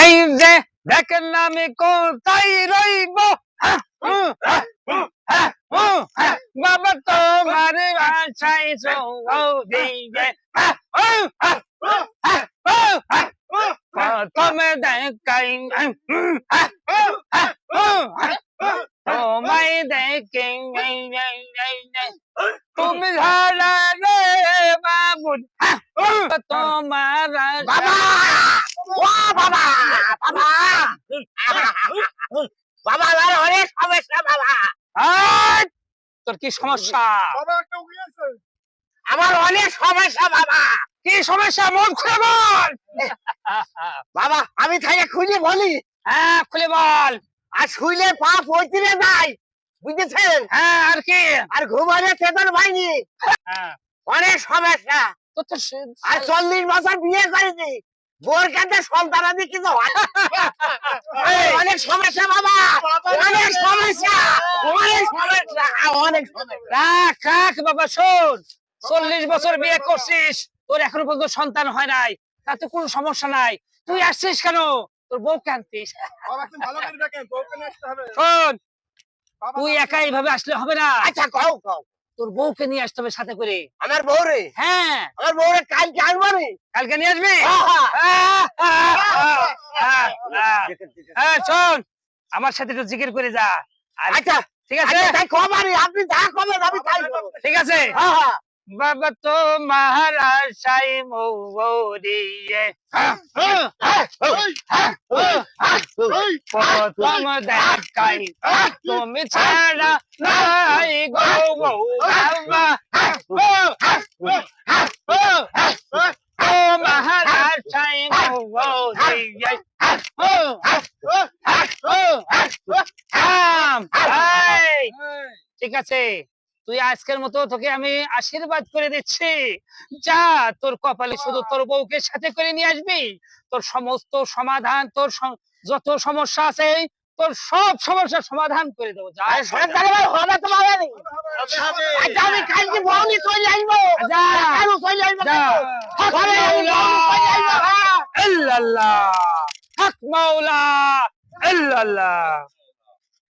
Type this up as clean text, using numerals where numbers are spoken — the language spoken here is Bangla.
এই যে দেখেন আমি কোথায় রইব বাবা তোমার বাসায় সৌদিকে প্রথমে দেখাই তোমায় দেখে তুমি ঝাড়া রে বাবু তোমার বাবা ও বাবা বাবা বাবা আমার অনেক সমস্যা বাবা। তোর কি সমস্যা? আমার অনেক সমস্যা বাবা। কি সমস্যা মন খুলে বল। বাবা আমি তাই খুঁজে বলি। হ্যাঁ খুলে বল। আর শুইলে পা পড়তে নাই বুঝেছেন? হ্যাঁ আর কি? আর ঘুমালে চেতন পাইনি। অনেক সমস্যা। আর 40 বছর বিয়ে করেছি, বোর কাছে সন্তানাদি কিছু হয় অনেক সমস্যা বাবা, অনেক সমস্যা, অনেক সমস্যা, অনেক সমস্যা। রাখ রাখ বাবা শোন, 40 বছর বিয়ে করছিস, তোর এখনো পর্যন্ত সন্তান হয় নাই, তাতে কোনো সমস্যা নাই। তুই আসছিস কেন? তোর বউকে আনতিস। শোন তুই একা এইভাবে আসলে হবে না। আচ্ছা কও কও। তোর বউকে নিয়ে আসতে হবে সাথে করে। আমার বউ রে? হ্যাঁ আমার বউ রে কালকে আনবো রে। কালকে নিয়ে আসবি? শোন আমার সাথে একটু জিকির করে যা। আচ্ছা ঠিক আছে তাই কমারি, আপনি যা কমেন আমি তাই করব। ঠিক আছে। বাবা তো মহারাশাই মৌরিয়ে প্রথম দেখাই তুমি ছাড়া নাই গো বাবা ও মহারাশাই মৌরিয়ে ঠিক আছে তুই আজকের মতো তোকে আমি আশীর্বাদ করে দিচ্ছি, যা তোর কপালে শুধু তোর বউকে সাথে করে নিয়ে আসবি, তোর সমস্ত সমাধান, তোর যত সমস্যা আছে তোর সব সমস্যার সমাধান করে দেবো। যা হবে তো বাবা রে। আচ্ছা আমি কালকে বউনি চলে আসবো। যা কেন চলে আসবো? যা আল্লাহ হক মাওলা আল্লাহ।